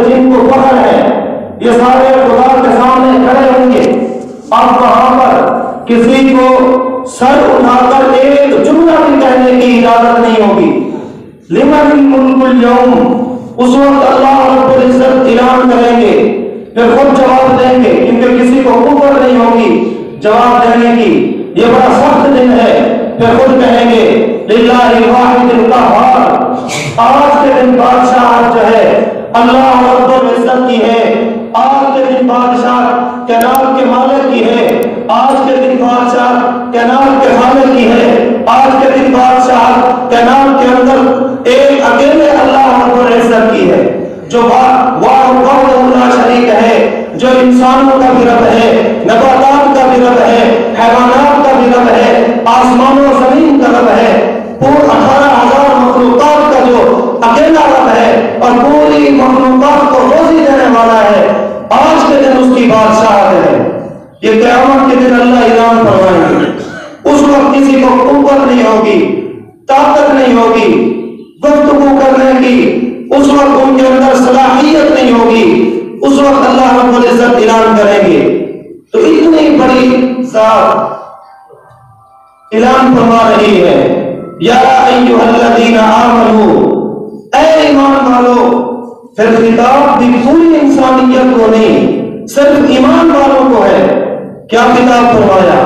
جن کو فخر ہے یہ سارے خدا کے سامنے کھڑے ہوں گے. اب وہاں پر کسی کو سر اٹھا کر ایک جملہ بھی کہنے کی اجازت نہیں ہوگی. لمن الملک اليوم، اس وقت اللہ رب العزت اعلان کریں گے، پھر خود جواب دیں گے کیونکہ کسی کو قوت نہیں ہوگی جواب دینے کی. یہ بڑا سخت دن ہے. پھر خود کہیں گے للہ الواحد القہار، آج کے دن بادشاہ جو ہے اللہ رب العزت کی ہے. آج کے دن بادشاہ کائنات کے مالک کی ہے. آج کے دن بادشاہ کائنات کے خالق کی ہے. آج کے دن بادشاہ کائنات کے اندر ایک اکیلے اللہ رب العزت کی ہے جو لا شریک ہے، جو انسانوں کا بھی رب ہے، نباتات کا بھی رب ہے، حیوانات کا بھی رب ہے، آسمان و زمین کا رب ہے، پورے 18,000 مخلوقات کا جو اکیلا رب ہے اور پوری مخلوقات کو روزی دینے والا ہے. آج کے دن اس کی بادشاہ ہے. یہ قیامت کے دن اللہ اعلان فرمائیں گے. اس وقت کسی کو قوت نہیں ہوگی، طاقت نہیں ہوگی گفتگو کرنے کی، اس وقت ان کے اندر صلاحیت نہیں ہوگی. اس وقت اللہ رب العزت اعلان کریں گے. تو اتنی بڑی ذات اعلان فرما رہی ہے یا ایھا الذین آمنوا، اے ایمان والو. پھر خطاب بھی پوری انسانیت کو نہیں، صرف ایمان والوں کو ہے. کیا خطاب فرمایا؟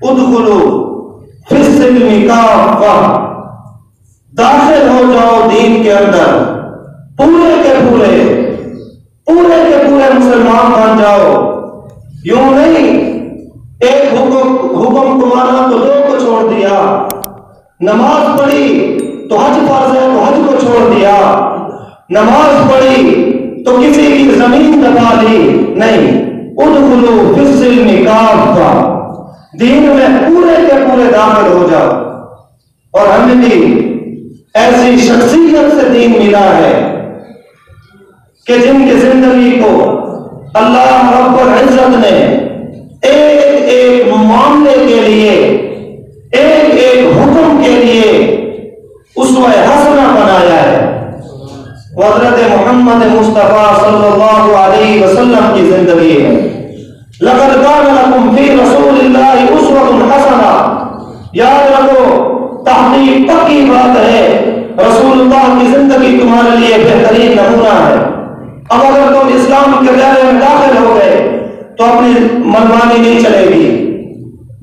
ادخلوا فی السلم کافہ، داخل ہو جاؤ دین کے اندر، پورے کے پورے مسلمان بن جاؤ. یوں نہیں ایک حکم کو مانا تو دو کو چھوڑ دیا، نماز پڑھی تو حج فرض ہے تو حج کو چھوڑ دیا، نماز پڑھی تو کسی کی زمین دبا لی. نہیں، ادخلوا فی السلم کافہ، دین میں پورے کے پورے داخل ہو جاؤ. اور ہمیں بھی ایسی شخصیت سے دین ملا ہے کہ جن کی زندگی کو اللہ رب العزت نے ایک ایک معاملے کے لیے، ایک ایک حکم کے لیے اسوہ حسنہ بنایا ہے. حضرت محمد مصطفیٰ صلی اللہ علیہ وسلم کی زندگی ہے. لقد کان لکم فی رسول اللہ اسوۃ حسنہ، یاد رکھو تحقیق پکی بات ہے، رسول اللہ کی زندگی تمہارے لیے بہترین نمونہ ہے. اب اگر تم اسلام کے دائرے میں داخل ہو گئے تو اپنی منمانی نہیں چلے گی.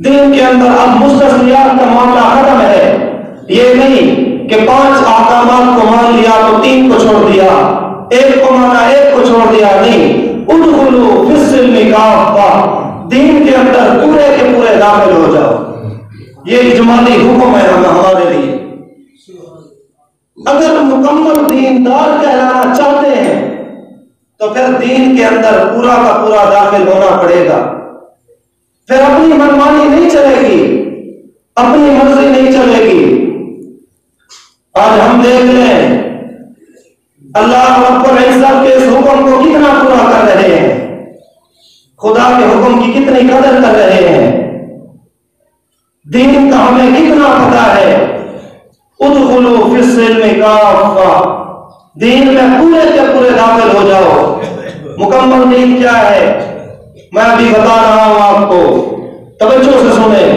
دین کے اندر اب مستثنیات کا معاملہ ختم ہے. یہ نہیں کہ 5 احکامات کو مان لیا تو 3 کو چھوڑ دیا، 1 کو مانا 1 کو چھوڑ دیا. نہیں، ادخلوا فی السلم کافہ، دین کے اندر پورے کے پورے داخل ہو جاؤ. یہ اجمالی حکم ہے ہمارے لیے. اگر مکمل دیندار کہلانا چاہتے ہیں تو پھر دین کے اندر پورا کا پورا داخل ہونا پڑے گا. پھر اپنی منمانی نہیں چلے گی، اپنی مرضی نہیں چلے گی. آج ہم دیکھ لیں اللہ رب العزت کے اس حکم کو کتنا پورا کر رہے ہیں، خدا کے حکم کی کتنی قدر کر رہے ہیں. دین کا ہمیں کتنا پتہ ہے. ادخلوا فی السلم کافہ، دین میں پورے کے پورے داخل ہو جاؤ. مکمل دین کیا ہے میں ابھی بتا رہا ہوں آپ کو، توجہ سے سنیں.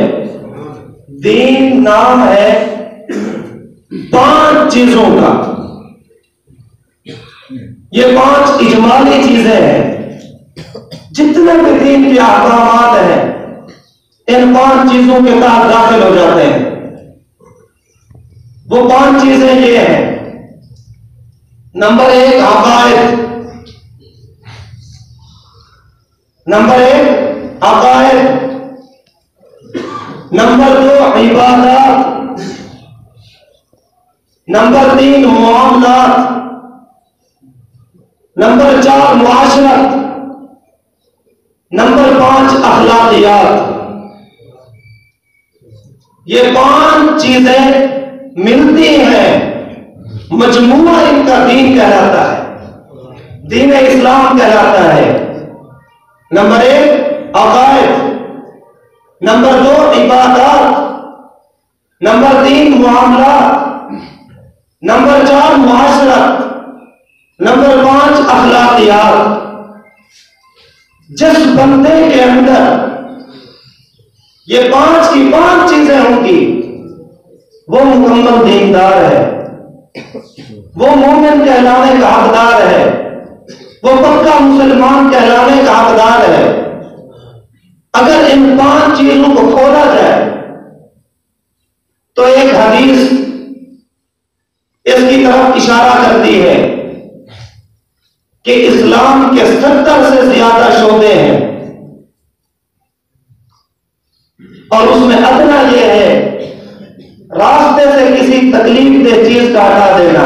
دین نام ہے 5 چیزوں کا. یہ 5 اجمالی چیزیں ہیں. جتنے بھی دین کے احکامات ہیں ان 5 چیزوں کے تحت داخل ہو جاتے ہیں. وہ 5 چیزیں یہ ہیں. نمبر 1 عقائد، نمبر 1 عقائد، نمبر 2 عبادات، نمبر 3 معاملات، نمبر 4 معاشرت، نمبر 5 اخلاقیات. یہ 5 چیزیں ملتی ہیں، مجموعہ ان کا دین کہلاتا ہے، دین اسلام کہلاتا ہے. نمبر 1 عقائد، نمبر 2 عبادات، نمبر 3 معاملات، نمبر 4 معاشرت، نمبر 5 اخلاقیات. جس بندے کے اندر یہ 5 کی 5 چیزیں ہوں گی وہ مکمل دیندار ہے، وہ مومن کہلانے کا حقدار ہے، وہ پکا مسلمان کہلانے کا حقدار ہے. اگر ان 5 چیزوں کو کھولا جائے تو ایک حدیث اس کی طرف اشارہ کرتی ہے کہ اسلام کے 70 سے زیادہ شعبے ہیں، اور اس میں ادنا یہ ہے راستے سے کسی تکلیف دہ چیز کا ہٹا دینا.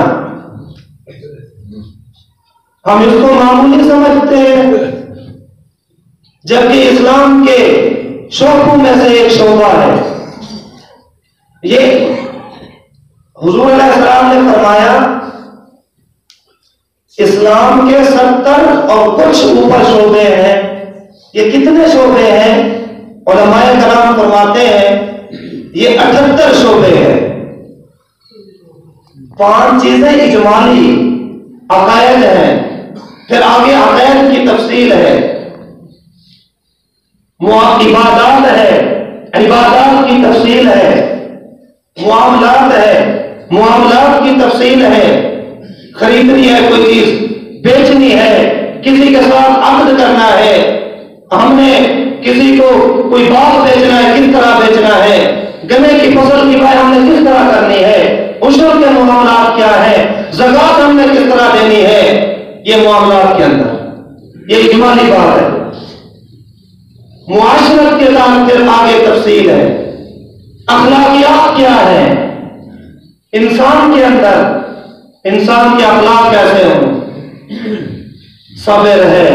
ہم اس کو معمولی سمجھتے ہیں، جبکہ اسلام کے شعبوں میں سے ایک شعبہ ہے. یہ حضور علیہ السلام نے فرمایا اسلام کے 70 اور کچھ اوپر شعبے ہیں. یہ کتنے شعبے ہیں؟ علماء کرام فرماتے ہیں یہ 78 شعبے ہیں. 5 چیزیں اجمالی عقائد ہیں، پھر آگے عقائد کی تفصیل ہے، عبادات ہے، عبادات کی تفصیل ہے، معاملات ہے، معاملات کی تفصیل ہے، خریدنی ہے کوئی چیز، بیچنی ہے، کسی کے ساتھ عقد کرنا ہے، ہم نے کسی کو کوئی باغ بیچنا ہے کس طرح بیچنا ہے، گنے کی فصل کی بائیں ہم نے کس طرح کرنی ہے، عشر کے معاملات کیا ہے، زکوٰۃ ہم نے کس طرح دینی ہے. یہ معاملات کے اندر یہ اجمالی بات ہے. معاشرت کے ساتھ پھر آگے تفصیل ہے. اخلاقیات کیا ہے؟ انسان کے اندر انسان کے اخلاق کیسے ہوں؟ صبر ہے،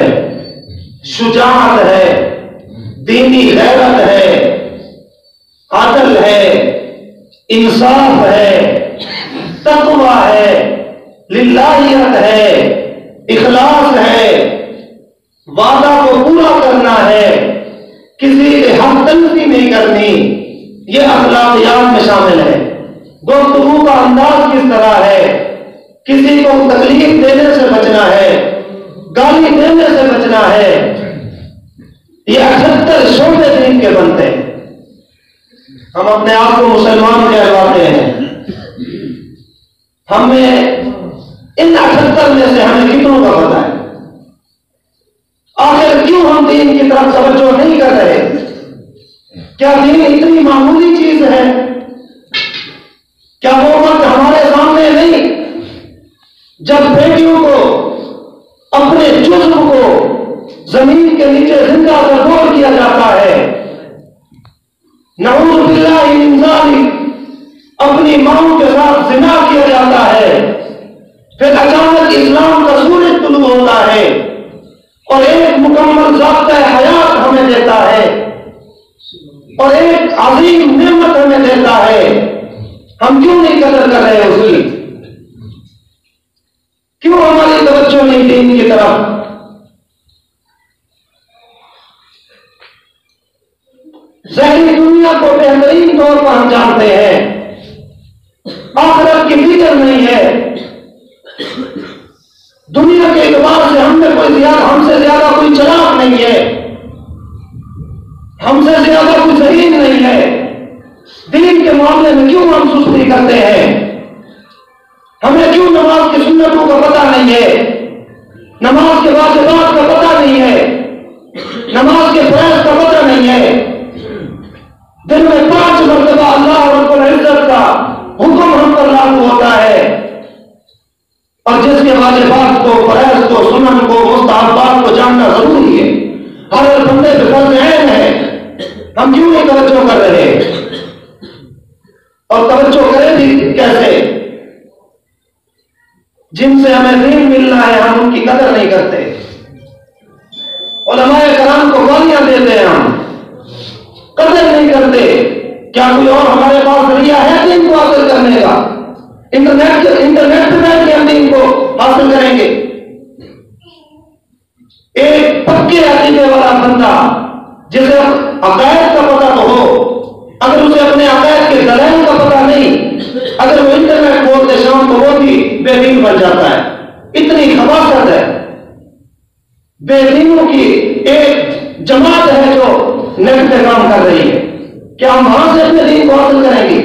شجاعت ہے، دینی غیرت ہے، عدل ہے، انصاف ہے، تقوی ہے، للہیت ہے، اخلاص ہے، وعدہ کو پورا کرنا ہے، کسی کے حق تلفی نہیں کرنی. یہ اخلاقیات میں شامل ہے. گفتگو کا انداز کس طرح ہے، کسی کو تکلیف دینے سے بچنا ہے، گالی دینے سے بچنا ہے. یہ 78 شعبے دین کے بنتے ہیں. ہم اپنے آپ کو مسلمان کہلاتے ہیں، ہمیں ان 78 میں سے ہمیں کتنوں کا پتہ ہے؟ آخر کیوں ہم دین کی طرف توجہ نہیں کر رہے؟ کیا دین اتنی معمولی چیز ہے؟ کیا وہ وقت ہمارے سامنے نہیں جب بیٹیوں کو اپنے جسم کو زمین کے نیچے زندہ دفن کیا جاتا ہے، نعوذ باللہ من ذالک، اپنی ماؤں کے ساتھ زنا کیا جاتا ہے، پھر اچانک اسلام کا سورج طلوع ہوتا ہے اور ایک مکمل ضابطہ حیات ہمیں دیتا ہے اور ایک عظیم نعمت ہمیں دیتا ہے. ہم کیوں نہیں قدر کر رہے اس کی؟ کیوں ہماری توجہ نہیں دین کی طرف؟ ظاہری دنیا کو بہترین طور پر ہم جانتے ہیں، آخرت کی فکر نہیں ہے. دنیا کے اعتبار سے ہم سے زیادہ کوئی چلاک نہیں ہے، ہم سے زیادہ کوئی ذہین نہیں ہے. دین کے معاملے میں کیوں ہم سستی کرتے ہیں؟ ہمیں کیوں نماز کی سنتوں کا پتہ نہیں ہے، نماز کے واجبات کا پتہ نہیں ہے، نماز کے فرائض کا پتہ نہیں ہے. دن میں 5 مرتبہ اللہ رب العزت کا حکم ہم پر لاگو ہوتا ہے، اور جس کے واجبات کو، فرائض کو، سنن کو، مستحبات کو جاننا ضروری ہے، ہر بندے پہ فرض عین ہے. ہم کیوں نہیں توجہ کر رہے؟ اور توجہ کریں بھی کیسے؟ جن سے ہمیں دین ملنا ہے ہم ان کی قدر نہیں کرتے. علماء کرام کو گالیاں دیتے ہیں، ہم قدر نہیں کرتے. کیا کوئی اور ہمارے پاس ذریعہ ہے دین کو حاصل کرنے کا؟ انٹرنیٹ پہ بیٹھ کے ہم دین کو حاصل کریں گے؟ ایک پکے عقیدے والا بندہ جسے عقائد کا پتہ تو ہو، اگر اسے اپنے عقائد کے دلائل کا پتہ نہیں، اگر وہ انٹرنیٹ کھولتے شام کو وہ بھی بے دین بن جاتا ہے. اتنی خباثت ہے، بے دینوں کی ایک جماعت ہے جو نیٹ پہ کام کر رہی ہے. کیا ہم وہاں سے اپنے دین کو حاصل کریں گے؟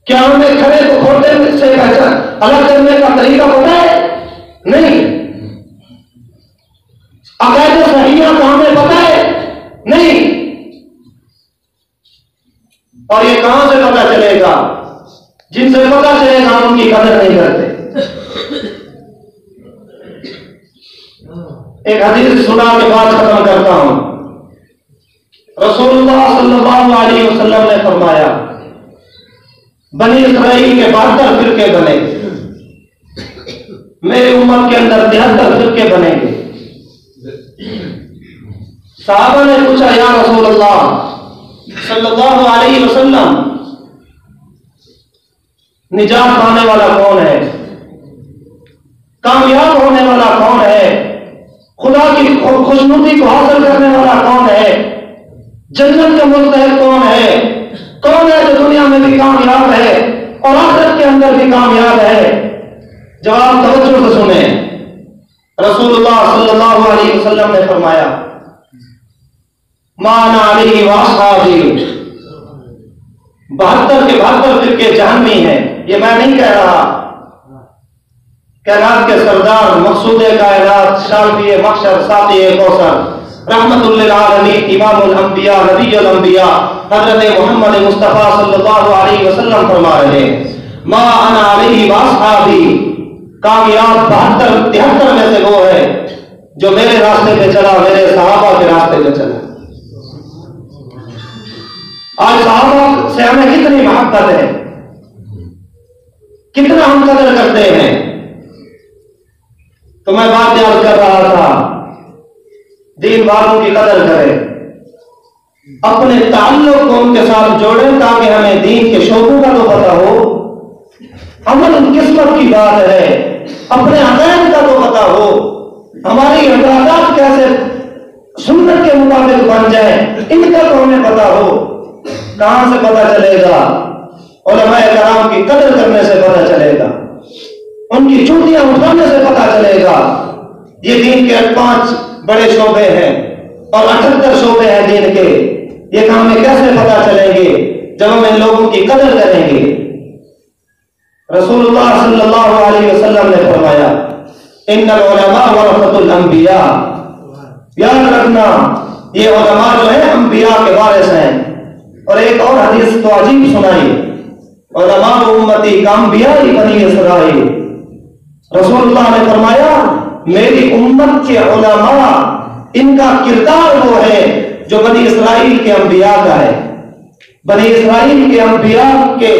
کیا ہمیں کھڑے کو کھوٹے سے پہچان الگ کرنے کا طریقہ پتا ہے؟ نہیں. عقائد صحیحہ کا ہمیں پتا ہے؟ نہیں. اور یہ کہاں سے پتا چلے گا؟ جن سے پتا چلے گا ان کی قدر نہیں کرتے. ایک حدیث سنا کے بعد ختم کرتا ہوں. رسول اللہ صلی اللہ علیہ وسلم نے فرمایا بنی اسرائیل کے 72 فرقے بنے، میرے امت کے اندر 73 فرقے بنیں گے. صحابہ نے پوچھا یا رسول اللہ صلی اللہ علیہ وسلم نجات پانے والا کون ہے؟ کامیاب ہونے والا کون ہے؟ خدا کی خوشنودی کو حاصل کرنے والا کون ہے؟ جنت کا مستحق کون ہے؟ کون ہے جو دنیا میں بھی کامیاب ہے اور آخرت کے اندر بھی کامیاب ہے؟ جواب توجہ سے سنیں. رسول اللہ صلی اللہ علیہ وسلم نے فرمایا ما انا علیہ واصحابی، 72 کے 72 فرقے جہنمی ہیں. یہ میں نہیں کہہ رہا، کائنات کے سردار مقصود کائنات شافی محشر ساقی کوثر رحمت للعالمین امام الانبیاء نبی الانبیاء حضرت محمد مصطفیٰ صلی اللہ علیہ وسلم فرما رہے ہیں ما انا علیہ واصحابی، کامیاب 73 میں سے وہ ہے جو میرے راستے پہ چلا، میرے صحابہ کے راستے پہ چلا. آج صحابہ سے ہمیں کتنی محبت ہے، کتنا ہم قدر کرتے ہیں. تو میں بات یاد کر رہا تھا دین والوں کی قدر کریں، اپنے تعلق کو ان کے ساتھ جوڑیں تاکہ ہمیں دین کے شعبوں کا تو پتا ہو. عمل قسمت کی بات ہے، اپنے عقائد کا تو پتا ہو، ہماری عبادات کیسے سنت کے مطابق بن جائیں ان کا تو ہمیں پتا ہو. کہاں سے پتا چلے گا؟ علماء کرام کی قدر کرنے سے پتا چلے گا، ان کی چوٹیاں اٹھانے سے پتا چلے گا. یہ دین کے 5 بڑے شعبے ہیں اور 78 شعبے ہیں دین کے. یہ ہمیں کیسے پتا چلیں گے؟ جب ہم ان لوگوں کی قدر کریں گے. رسول اللہ صلی اللہ علیہ وسلم نے فرمایا ان العلماء ورثۃ الانبیاء، یاد رکھنا یہ علماء جو ہیں انبیاء کے وارث ہیں. اور ایک اور حدیث تو عجیب سنائی، علماء امتی کانبیاء بنی اسرائیل. رسول اللہ نے فرمایا میری امت کے علماء ان کا کردار وہ ہے جو بنی اسرائیل کے انبیاء کا ہے. بنی اسرائیل کے انبیاء کے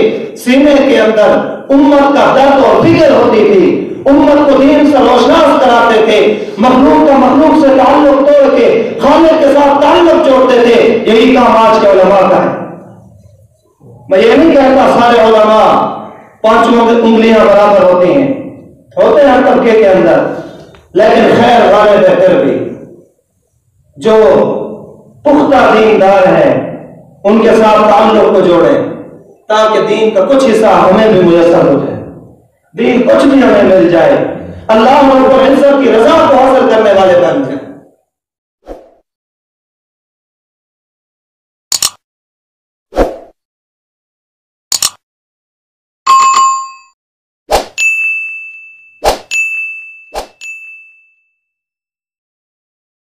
سینے کے اندر امت کا درد اور فکر ہوتی تھی، امت کو دین سے روشناس کراتے تھے، مخلوق کا مخلوق سے تعلق توڑ کے خالق کے ساتھ تعلق جوڑتے تھے. یہی کام آج کے علماء کا ہے. میں یہ نہیں کہتا سارے علماء 5 انگلیاں برابر ہوتی ہیں، ہوتے ہیں طبقے کے اندر، لیکن خیر غالب ہے پھر بھی جو پختہ دیندار ہیں ان کے ساتھ تعلق کو جوڑیں تاکہ دین کا کچھ حصہ ہمیں بھی میسر ہو جائے، دین کچھ بھی ہمیں مل جائے، اللہ رب العزت کی رضا کو حاصل کرنے والے بن جائیں.